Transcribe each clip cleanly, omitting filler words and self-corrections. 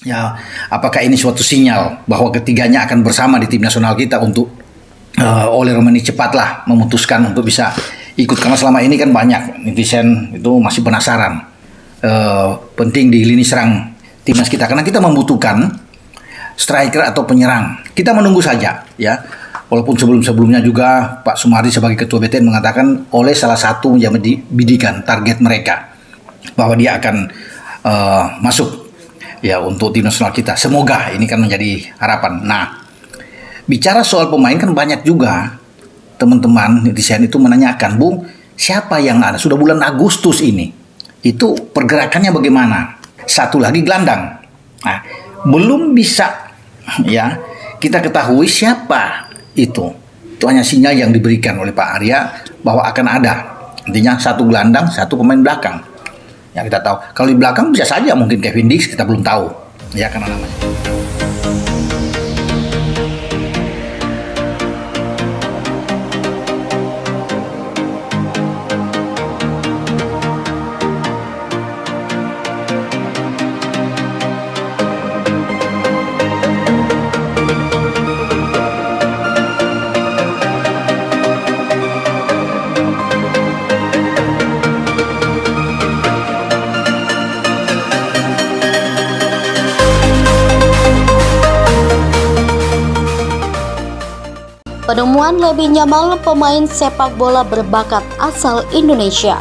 Ya, apakah ini suatu sinyal bahwa ketiganya akan bersama di tim nasional kita untuk Ole Romani cepatlah memutuskan untuk bisa ikut, karena selama ini kan banyak netizen itu masih penasaran penting di lini serang timnas kita, karena kita membutuhkan striker atau penyerang. Kita menunggu saja ya. Walaupun sebelum-sebelumnya juga Pak Sumardi sebagai ketua BTN mengatakan oleh salah satu yang dibidikan target mereka bahwa dia akan masuk ya untuk tim nasional kita. Semoga ini kan menjadi harapan. Nah, bicara soal pemain kan banyak juga teman-teman netizen itu menanyakan, Bung, siapa yang ada? Sudah bulan Agustus ini, itu pergerakannya bagaimana? Satu lagi gelandang. Nah, belum bisa ya kita ketahui siapa itu. Itu hanya sinyal yang diberikan oleh Pak Arya bahwa akan ada. Intinya satu gelandang, satu pemain belakang. Yang kita tahu, kalau di belakang bisa saja mungkin Kevin Dix, kita belum tahu ya karena namanya. Penemuan Lamine Yamal, pemain sepak bola berbakat asal Indonesia.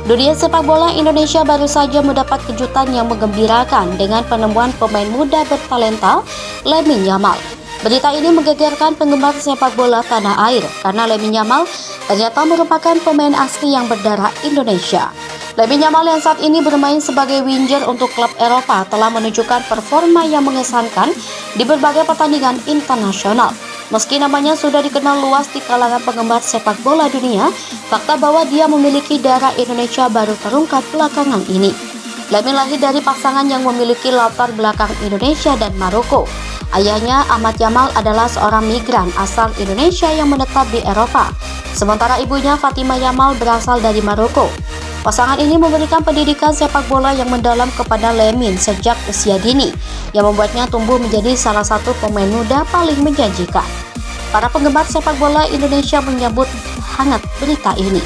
Dunia sepak bola Indonesia baru saja mendapat kejutan yang menggembirakan dengan penemuan pemain muda bertalenta Lamine Yamal. Berita ini menggegerkan penggemar sepak bola tanah air karena Lamine Yamal ternyata merupakan pemain asli yang berdarah Indonesia. Lamine Yamal yang saat ini bermain sebagai winger untuk klub Eropa telah menunjukkan performa yang mengesankan di berbagai pertandingan internasional. Meski namanya sudah dikenal luas di kalangan penggemar sepak bola dunia, fakta bahwa dia memiliki darah Indonesia baru terungkap belakangan ini. Lamine lahir dari pasangan yang memiliki latar belakang Indonesia dan Maroko. Ayahnya, Ahmad Yamal, adalah seorang migran asal Indonesia yang menetap di Eropa, sementara ibunya, Fatima Yamal, berasal dari Maroko. Pasangan ini memberikan pendidikan sepak bola yang mendalam kepada Lamine sejak usia dini, yang membuatnya tumbuh menjadi salah satu pemain muda paling menjanjikan. Para penggemar sepak bola Indonesia menyambut hangat berita ini.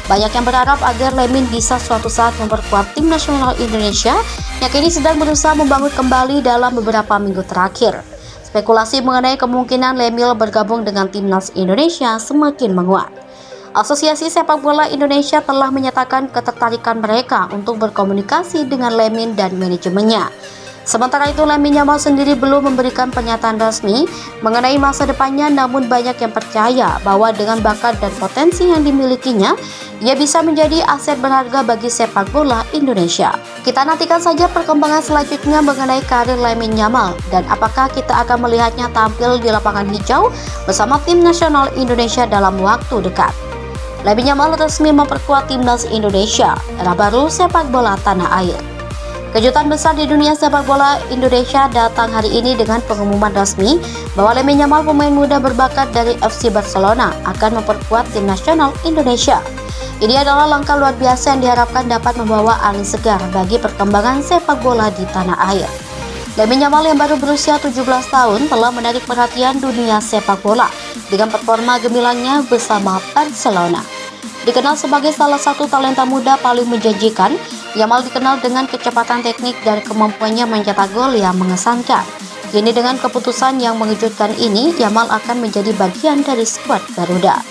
Banyak yang berharap agar Lamine bisa suatu saat memperkuat tim nasional Indonesia yang kini sedang berusaha membangun kembali dalam beberapa minggu terakhir. Spekulasi mengenai kemungkinan Lamine bergabung dengan timnas Indonesia semakin menguat. Asosiasi Sepak Bola Indonesia telah menyatakan ketertarikan mereka untuk berkomunikasi dengan Lamine dan manajemennya. Sementara itu, Lamine Yamal sendiri belum memberikan pernyataan resmi mengenai masa depannya, namun banyak yang percaya bahwa dengan bakat dan potensi yang dimilikinya, ia bisa menjadi aset berharga bagi sepak bola Indonesia. Kita nantikan saja perkembangan selanjutnya mengenai karir Lamine Yamal dan apakah kita akan melihatnya tampil di lapangan hijau bersama tim nasional Indonesia dalam waktu dekat. Lamine Yamal resmi memperkuat timnas Indonesia, era baru sepak bola tanah air. Kejutan besar di dunia sepak bola Indonesia datang hari ini dengan pengumuman resmi bahwa Lamine Yamal, pemain muda berbakat dari FC Barcelona, akan memperkuat tim nasional Indonesia. Ini adalah langkah luar biasa yang diharapkan dapat membawa angin segar bagi perkembangan sepak bola di tanah air. Lamine Yamal yang baru berusia 17 tahun telah menarik perhatian dunia sepak bola dengan performa gemilangnya bersama Barcelona. Dikenal sebagai salah satu talenta muda paling menjanjikan, Yamal dikenal dengan kecepatan teknik dan kemampuannya mencetak gol yang mengesankan. Kini dengan keputusan yang mengejutkan ini, Yamal akan menjadi bagian dari skuad Garuda.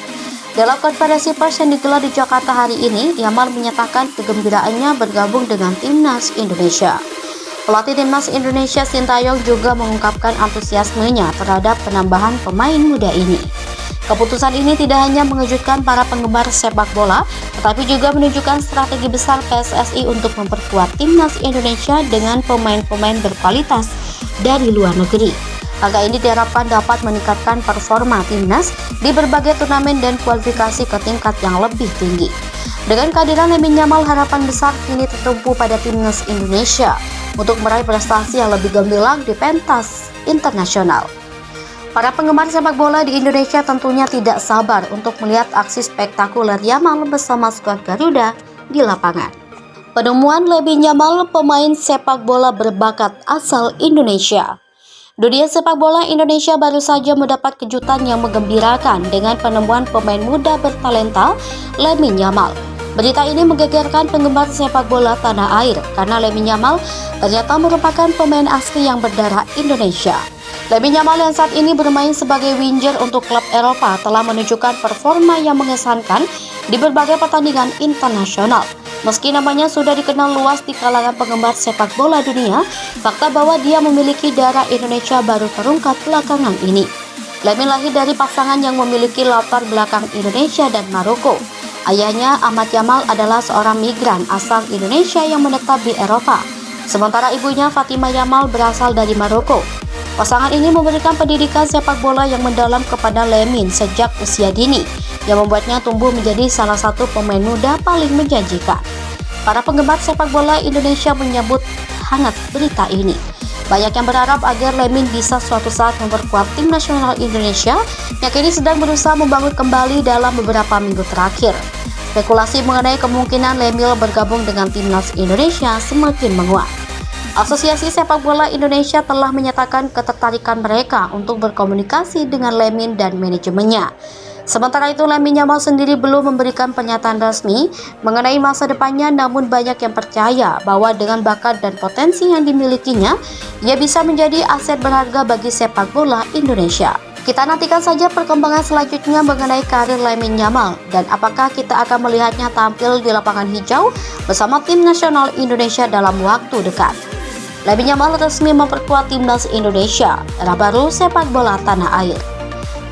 Dalam konferensi pers yang digelar di Jakarta hari ini, Yamal menyatakan kegembiraannya bergabung dengan timnas Indonesia. Pelatih timnas Indonesia Sintayong juga mengungkapkan antusiasmenya terhadap penambahan pemain muda ini. Keputusan ini tidak hanya mengejutkan para penggemar sepak bola, tetapi juga menunjukkan strategi besar PSSI untuk memperkuat timnas Indonesia dengan pemain-pemain berkualitas dari luar negeri. Angka ini diharapkan dapat meningkatkan performa timnas di berbagai turnamen dan kualifikasi ke tingkat yang lebih tinggi. Dengan kehadiran Lamine Yamal, harapan besar kini tertumpu pada timnas Indonesia untuk meraih prestasi yang lebih gemilang di pentas internasional. Para penggemar sepak bola di Indonesia tentunya tidak sabar untuk melihat aksi spektakuler Yamal bersama skuad Garuda di lapangan. Penemuan Lamine Yamal, pemain sepak bola berbakat asal Indonesia. Dunia sepak bola Indonesia baru saja mendapat kejutan yang menggembirakan dengan penemuan pemain muda bertalenta Lamine Yamal. Berita ini menggegerkan penggemar sepak bola tanah air karena Lamine Yamal ternyata merupakan pemain asli yang berdarah Indonesia. Lamine Yamal yang saat ini bermain sebagai winger untuk klub Eropa telah menunjukkan performa yang mengesankan di berbagai pertandingan internasional. Meski namanya sudah dikenal luas di kalangan penggemar sepak bola dunia, fakta bahwa dia memiliki darah Indonesia baru terungkap belakangan ini. Lamine lahir dari pasangan yang memiliki latar belakang Indonesia dan Maroko. Ayahnya, Ahmad Yamal, adalah seorang migran asal Indonesia yang menetap di Eropa. Sementara ibunya, Fatima Yamal, berasal dari Maroko. Pasangan ini memberikan pendidikan sepak bola yang mendalam kepada Lamine sejak usia dini, yang membuatnya tumbuh menjadi salah satu pemain muda paling menjanjikan. Para penggemar sepak bola Indonesia menyambut hangat berita ini. Banyak yang berharap agar Lamine bisa suatu saat memperkuat tim nasional Indonesia yang kini sedang berusaha membangun kembali dalam beberapa minggu terakhir. Spekulasi mengenai kemungkinan Lamine bergabung dengan timnas Indonesia semakin menguat. Asosiasi Sepak Bola Indonesia telah menyatakan ketertarikan mereka untuk berkomunikasi dengan Lamine dan manajemennya. Sementara itu, Lamine Yamal sendiri belum memberikan pernyataan resmi mengenai masa depannya, namun banyak yang percaya bahwa dengan bakat dan potensi yang dimilikinya, ia bisa menjadi aset berharga bagi sepak bola Indonesia. Kita nantikan saja perkembangan selanjutnya mengenai karir Lamine Yamal dan apakah kita akan melihatnya tampil di lapangan hijau bersama tim nasional Indonesia dalam waktu dekat. Lamine Yamal resmi memperkuat timnas Indonesia, era baru sepak bola tanah air.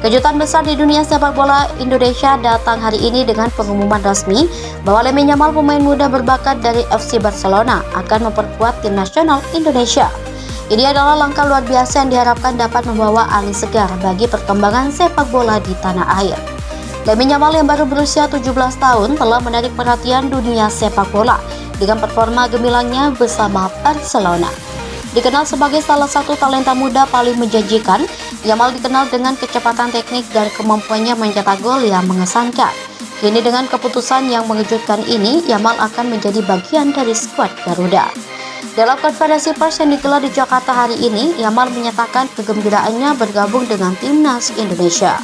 Kejutan besar di dunia sepak bola Indonesia datang hari ini dengan pengumuman resmi bahwa Lamine Yamal, pemain muda berbakat dari FC Barcelona, akan memperkuat tim nasional Indonesia. Ini adalah langkah luar biasa yang diharapkan dapat membawa angin segar bagi perkembangan sepak bola di tanah air. Lamine Yamal yang baru berusia 17 tahun telah menarik perhatian dunia sepak bola dengan performa gemilangnya bersama Barcelona. Dikenal sebagai salah satu talenta muda paling menjanjikan, Yamal dikenal dengan kecepatan teknik dan kemampuannya mencetak gol yang mengesankan. Kini dengan keputusan yang mengejutkan ini, Yamal akan menjadi bagian dari skuad Garuda. Dalam konferensi pers yang digelar di Jakarta hari ini, Yamal menyatakan kegembiraannya bergabung dengan timnas Indonesia.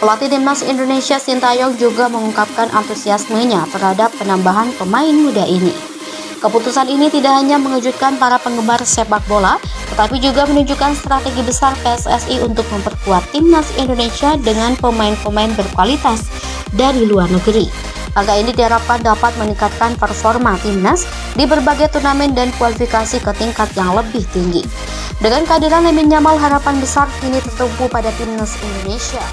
Pelatih timnas Indonesia Sintayong juga mengungkapkan antusiasmenya terhadap penambahan pemain muda ini. Keputusan ini tidak hanya mengejutkan para penggemar sepak bola, tetapi juga menunjukkan strategi besar PSSI untuk memperkuat timnas Indonesia dengan pemain-pemain berkualitas dari luar negeri. Langkah ini diharapkan dapat meningkatkan performa timnas di berbagai turnamen dan kualifikasi ke tingkat yang lebih tinggi. Dengan kehadiran Lamine Yamal, harapan besar kini tertumpu pada timnas Indonesia.